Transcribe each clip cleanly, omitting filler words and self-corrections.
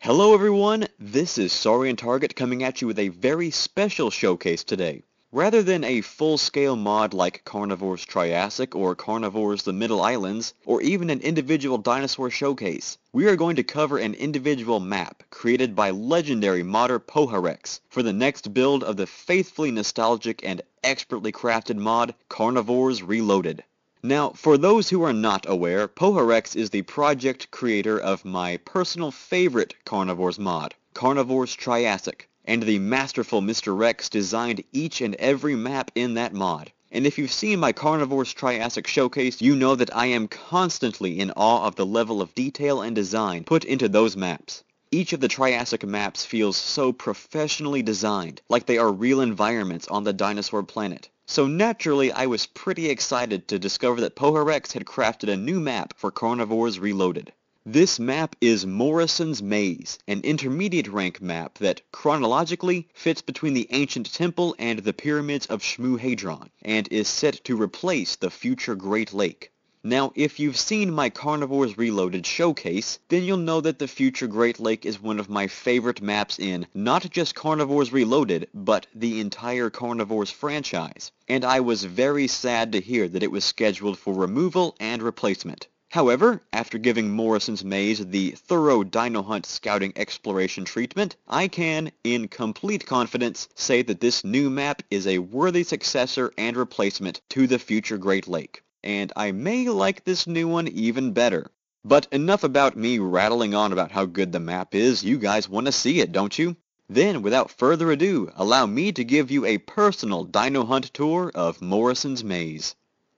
Hello everyone, this is Saurian Target coming at you with a very special showcase today. Rather than a full-scale mod like Carnivores Triassic or Carnivores the Middle Islands, or even an individual dinosaur showcase, we are going to cover an individual map created by legendary modder Poharex for the next build of the faithfully nostalgic and expertly crafted mod Carnivores Reloaded. Now, for those who are not aware, Poharex is the project creator of my personal favorite Carnivores mod, Carnivores Triassic, and the masterful Mr. Rex designed each and every map in that mod. And if you've seen my Carnivores Triassic showcase, you know that I am constantly in awe of the level of detail and design put into those maps. Each of the Triassic maps feels so professionally designed, like they are real environments on the dinosaur planet. So naturally, I was pretty excited to discover that Poharex had crafted a new map for Carnivores Reloaded. This map is Morrison's Maze, an intermediate rank map that, chronologically, fits between the ancient temple and the pyramids of Shmu-Hadron, and is set to replace the future Great Lake. Now, if you've seen my Carnivores Reloaded showcase, then you'll know that the future Great Lake is one of my favorite maps in not just Carnivores Reloaded, but the entire Carnivores franchise, and I was very sad to hear that it was scheduled for removal and replacement. However, after giving Morrison's Maze the thorough Dino Hunt scouting exploration treatment, I can, in complete confidence, say that this new map is a worthy successor and replacement to the future Great Lake. And I may like this new one even better. But enough about me rattling on about how good the map is. You guys want to see it, don't you? Then, without further ado, allow me to give you a personal Dino Hunt tour of Morrison's Maze.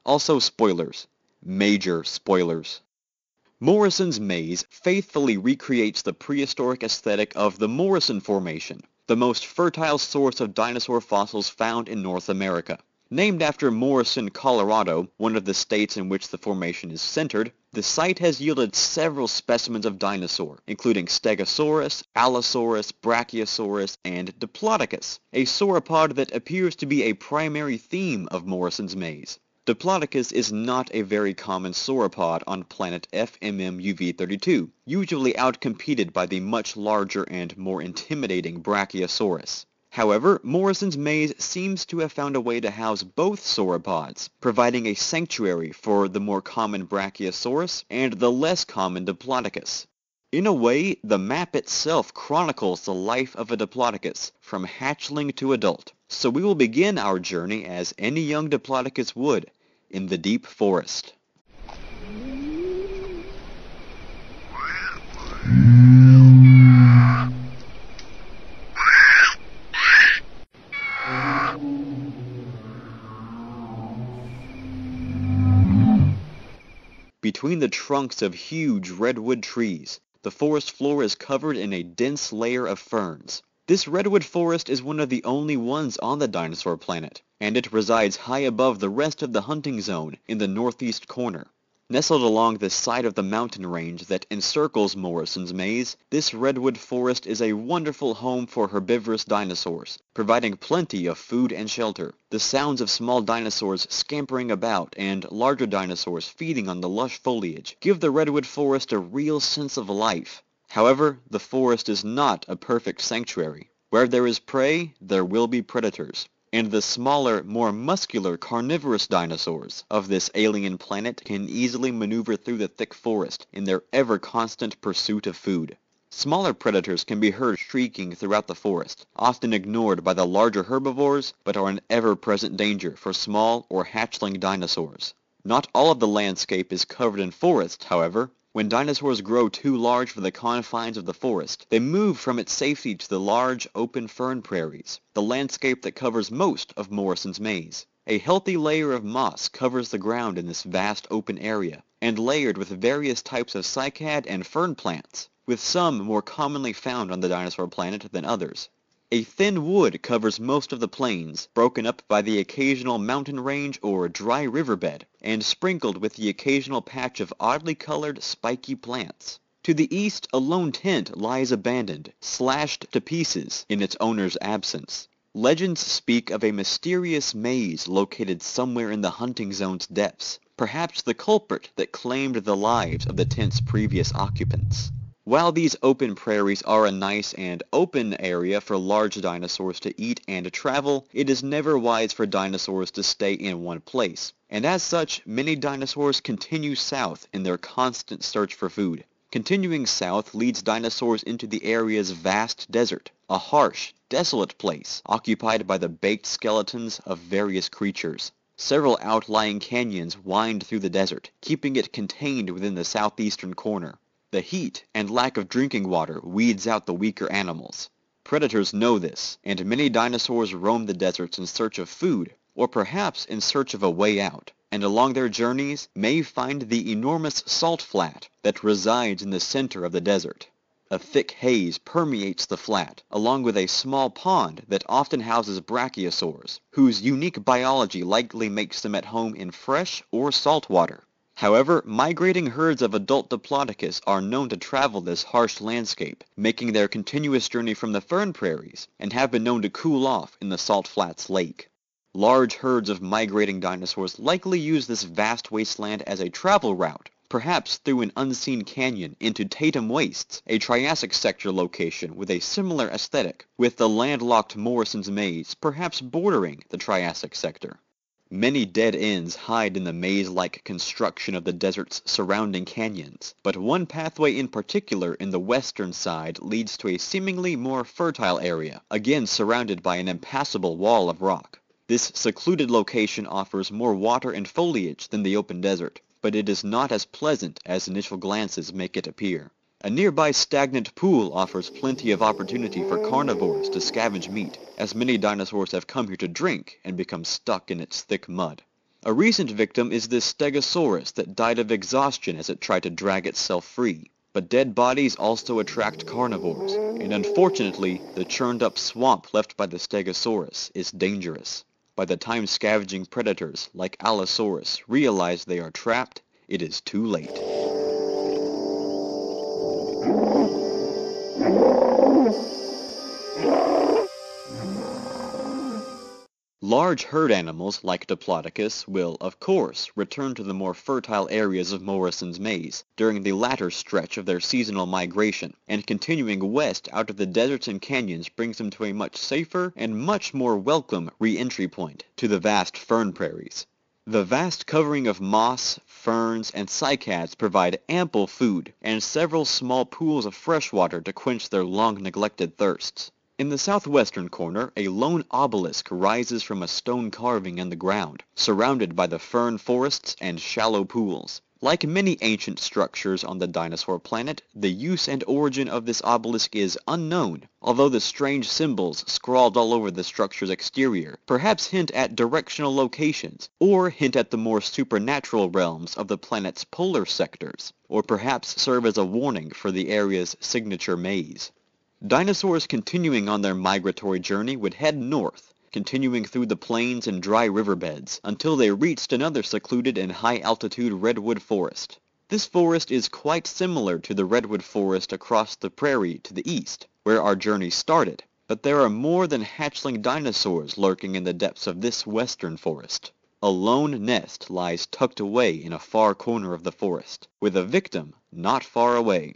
Also spoilers. Major spoilers. Morrison's Maze faithfully recreates the prehistoric aesthetic of the Morrison Formation, the most fertile source of dinosaur fossils found in North America. Named after Morrison, Colorado, one of the states in which the formation is centered, the site has yielded several specimens of dinosaur, including Stegosaurus, Allosaurus, Brachiosaurus, and Diplodocus, a sauropod that appears to be a primary theme of Morrison's Maze. Diplodocus is not a very common sauropod on planet FMM-UV32, usually outcompeted by the much larger and more intimidating Brachiosaurus. However, Morrison's Maze seems to have found a way to house both sauropods, providing a sanctuary for the more common Brachiosaurus and the less common Diplodocus. In a way, the map itself chronicles the life of a Diplodocus, from hatchling to adult. So we will begin our journey as any young Diplodocus would, in the deep forest. Between the trunks of huge redwood trees, the forest floor is covered in a dense layer of ferns. This redwood forest is one of the only ones on the dinosaur planet, and it resides high above the rest of the hunting zone in the northeast corner. Nestled along the side of the mountain range that encircles Morrison's Maze, this redwood forest is a wonderful home for herbivorous dinosaurs, providing plenty of food and shelter. The sounds of small dinosaurs scampering about and larger dinosaurs feeding on the lush foliage give the redwood forest a real sense of life. However, the forest is not a perfect sanctuary. Where there is prey, there will be predators. And the smaller, more muscular carnivorous dinosaurs of this alien planet can easily maneuver through the thick forest in their ever-constant pursuit of food. Smaller predators can be heard shrieking throughout the forest, often ignored by the larger herbivores, but are an ever-present danger for small or hatchling dinosaurs. Not all of the landscape is covered in forest, however. When dinosaurs grow too large for the confines of the forest, they move from its safety to the large, open fern prairies, the landscape that covers most of Morrison's Maze. A healthy layer of moss covers the ground in this vast open area, and layered with various types of cycad and fern plants, with some more commonly found on the dinosaur planet than others. A thin wood covers most of the plains, broken up by the occasional mountain range or dry riverbed, and sprinkled with the occasional patch of oddly colored, spiky plants. To the east, a lone tent lies abandoned, slashed to pieces in its owner's absence. Legends speak of a mysterious maze located somewhere in the hunting zone's depths, perhaps the culprit that claimed the lives of the tent's previous occupants. While these open prairies are a nice and open area for large dinosaurs to eat and travel, it is never wise for dinosaurs to stay in one place, and as such, many dinosaurs continue south in their constant search for food. Continuing south leads dinosaurs into the area's vast desert, a harsh, desolate place occupied by the baked skeletons of various creatures. Several outlying canyons wind through the desert, keeping it contained within the southeastern corner. The heat and lack of drinking water weeds out the weaker animals. Predators know this, and many dinosaurs roam the deserts in search of food, or perhaps in search of a way out, and along their journeys may find the enormous salt flat that resides in the center of the desert. A thick haze permeates the flat, along with a small pond that often houses brachiosaurs, whose unique biology likely makes them at home in fresh or salt water. However, migrating herds of adult Diplodocus are known to travel this harsh landscape, making their continuous journey from the fern prairies, and have been known to cool off in the Salt Flats Lake. Large herds of migrating dinosaurs likely use this vast wasteland as a travel route, perhaps through an unseen canyon into Tatum Wastes, a Triassic sector location with a similar aesthetic, with the landlocked Morrison's Maze perhaps bordering the Triassic sector. Many dead ends hide in the maze-like construction of the desert's surrounding canyons, but one pathway in particular in the western side leads to a seemingly more fertile area, again surrounded by an impassable wall of rock. This secluded location offers more water and foliage than the open desert, but it is not as pleasant as initial glances make it appear. A nearby stagnant pool offers plenty of opportunity for carnivores to scavenge meat, as many dinosaurs have come here to drink and become stuck in its thick mud. A recent victim is this Stegosaurus that died of exhaustion as it tried to drag itself free. But dead bodies also attract carnivores, and unfortunately, the churned-up swamp left by the Stegosaurus is dangerous. By the time scavenging predators like Allosaurus realize they are trapped, it is too late. Large herd animals like Diplodocus will, of course, return to the more fertile areas of Morrison's Maze during the latter stretch of their seasonal migration, and continuing west out of the deserts and canyons brings them to a much safer and much more welcome re-entry point to the vast fern prairies. The vast covering of moss, ferns, and cycads provide ample food and several small pools of fresh water to quench their long-neglected thirsts. In the southwestern corner, a lone obelisk rises from a stone carving in the ground, surrounded by the fern forests and shallow pools. Like many ancient structures on the dinosaur planet, the use and origin of this obelisk is unknown, although the strange symbols scrawled all over the structure's exterior perhaps hint at directional locations, or hint at the more supernatural realms of the planet's polar sectors, or perhaps serve as a warning for the area's signature maze. Dinosaurs continuing on their migratory journey would head north, continuing through the plains and dry riverbeds, until they reached another secluded and high-altitude redwood forest. This forest is quite similar to the redwood forest across the prairie to the east, where our journey started, but there are more than hatchling dinosaurs lurking in the depths of this western forest. A lone nest lies tucked away in a far corner of the forest, with a victim not far away.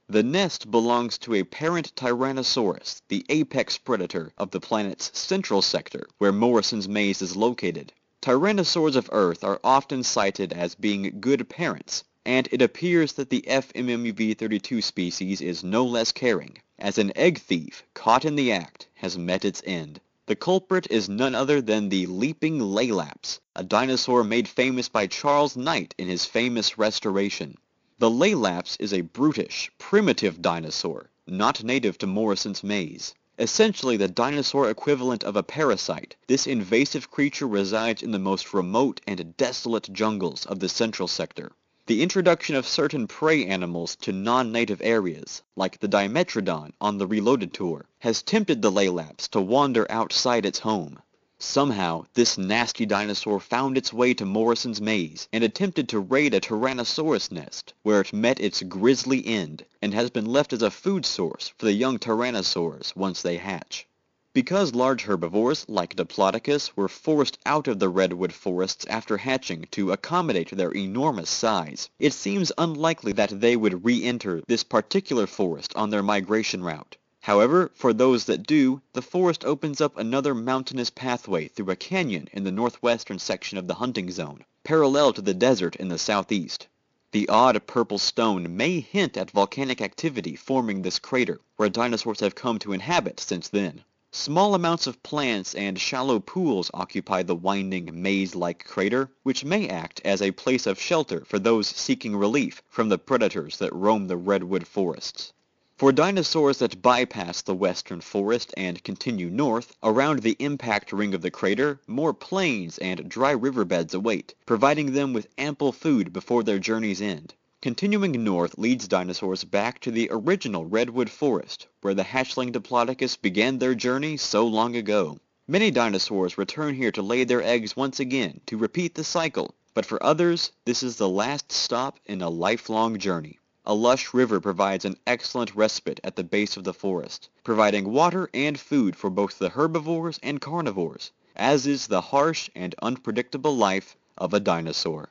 The nest belongs to a parent Tyrannosaurus, the apex predator of the planet's central sector, where Morrison's Maze is located. Tyrannosaurs of Earth are often cited as being good parents, and it appears that the FMMUV32 species is no less caring, as an egg thief caught in the act has met its end. The culprit is none other than the leaping Laelaps, a dinosaur made famous by Charles Knight in his famous restoration. The Laelaps is a brutish, primitive dinosaur, not native to Morrison's Maze. Essentially the dinosaur equivalent of a parasite, this invasive creature resides in the most remote and desolate jungles of the central sector. The introduction of certain prey animals to non-native areas, like the Dimetrodon on the Reloaded tour, has tempted the Laelaps to wander outside its home. Somehow, this nasty dinosaur found its way to Morrison's Maze and attempted to raid a Tyrannosaurus nest, where it met its grisly end and has been left as a food source for the young tyrannosaurs once they hatch. Because large herbivores, like Diplodocus, were forced out of the redwood forests after hatching to accommodate their enormous size, it seems unlikely that they would re-enter this particular forest on their migration route. However, for those that do, the forest opens up another mountainous pathway through a canyon in the northwestern section of the hunting zone, parallel to the desert in the southeast. The odd purple stone may hint at volcanic activity forming this crater, where dinosaurs have come to inhabit since then. Small amounts of plants and shallow pools occupy the winding maze-like crater, which may act as a place of shelter for those seeking relief from the predators that roam the redwood forests. For dinosaurs that bypass the western forest and continue north, around the impact ring of the crater, more plains and dry riverbeds await, providing them with ample food before their journey's end. Continuing north leads dinosaurs back to the original redwood forest, where the hatchling Diplodocus began their journey so long ago. Many dinosaurs return here to lay their eggs once again to repeat the cycle, but for others, this is the last stop in a lifelong journey. A lush river provides an excellent respite at the base of the forest, providing water and food for both the herbivores and carnivores, as is the harsh and unpredictable life of a dinosaur.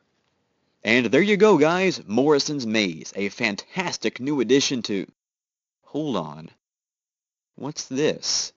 And there you go, guys, Morrison's Maze, a fantastic new addition to... Hold on. What's this?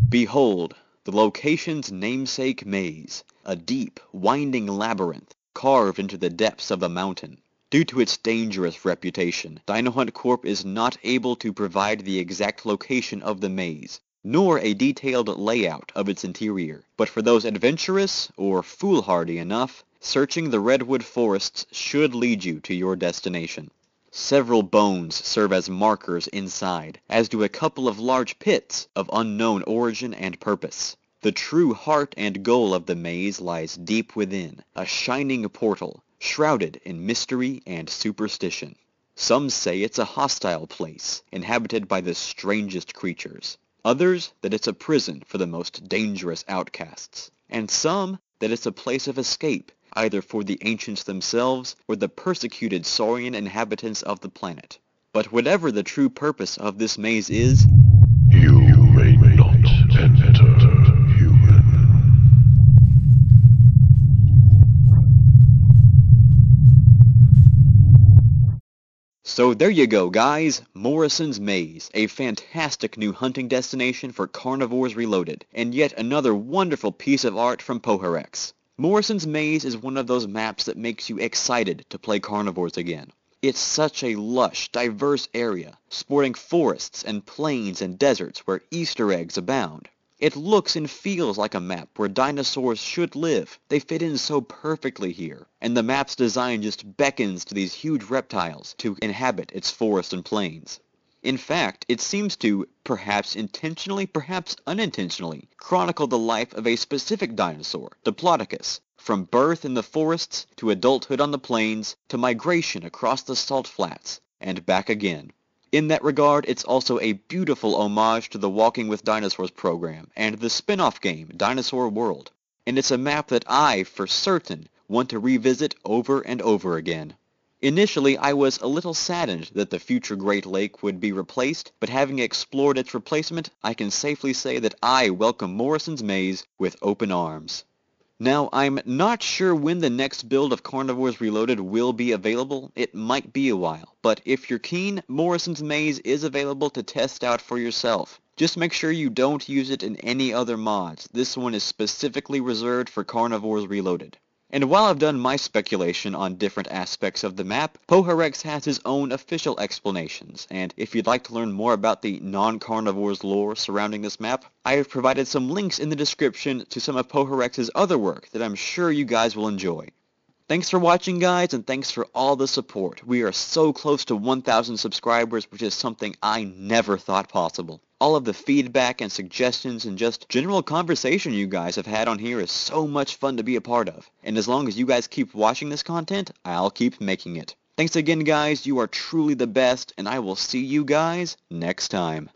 Behold, the location's namesake maze, a deep, winding labyrinth carved into the depths of the mountain. Due to its dangerous reputation, Dino Hunt Corp is not able to provide the exact location of the maze, nor a detailed layout of its interior. But for those adventurous, or foolhardy enough, searching the redwood forests should lead you to your destination. Several bones serve as markers inside, as do a couple of large pits of unknown origin and purpose. The true heart and goal of the maze lies deep within, a shining portal, shrouded in mystery and superstition. Some say it's a hostile place, inhabited by the strangest creatures. Others that it's a prison for the most dangerous outcasts. And some that it's a place of escape, either for the ancients themselves or the persecuted saurian inhabitants of the planet. But whatever the true purpose of this maze is, you may not enter, human. So there you go, guys, Morrison's Maze, a fantastic new hunting destination for Carnivores Reloaded, and yet another wonderful piece of art from Poharex. Morrison's Maze is one of those maps that makes you excited to play Carnivores again. It's such a lush, diverse area, sporting forests and plains and deserts where Easter eggs abound. It looks and feels like a map where dinosaurs should live. They fit in so perfectly here, and the map's design just beckons to these huge reptiles to inhabit its forests and plains. In fact, it seems to, perhaps intentionally, perhaps unintentionally, chronicle the life of a specific dinosaur, Diplodocus, from birth in the forests to adulthood on the plains to migration across the salt flats and back again. In that regard, it's also a beautiful homage to the Walking with Dinosaurs program and the spin-off game, Dinosaur World. And it's a map that I, for certain, want to revisit over and over again. Initially, I was a little saddened that the future Great Lake would be replaced, but having explored its replacement, I can safely say that I welcome Morrison's Maze with open arms. Now, I'm not sure when the next build of Carnivores Reloaded will be available. It might be a while, but if you're keen, Morrison's Maze is available to test out for yourself. Just make sure you don't use it in any other mods. This one is specifically reserved for Carnivores Reloaded. And while I've done my speculation on different aspects of the map, Poharex has his own official explanations, and if you'd like to learn more about the non-carnivores lore surrounding this map, I have provided some links in the description to some of Poharex's other work that I'm sure you guys will enjoy. Thanks for watching, guys, and thanks for all the support. We are so close to 1,000 subscribers, which is something I never thought possible. All of the feedback and suggestions and just general conversation you guys have had on here is so much fun to be a part of. And as long as you guys keep watching this content, I'll keep making it. Thanks again, guys. You are truly the best, and I will see you guys next time.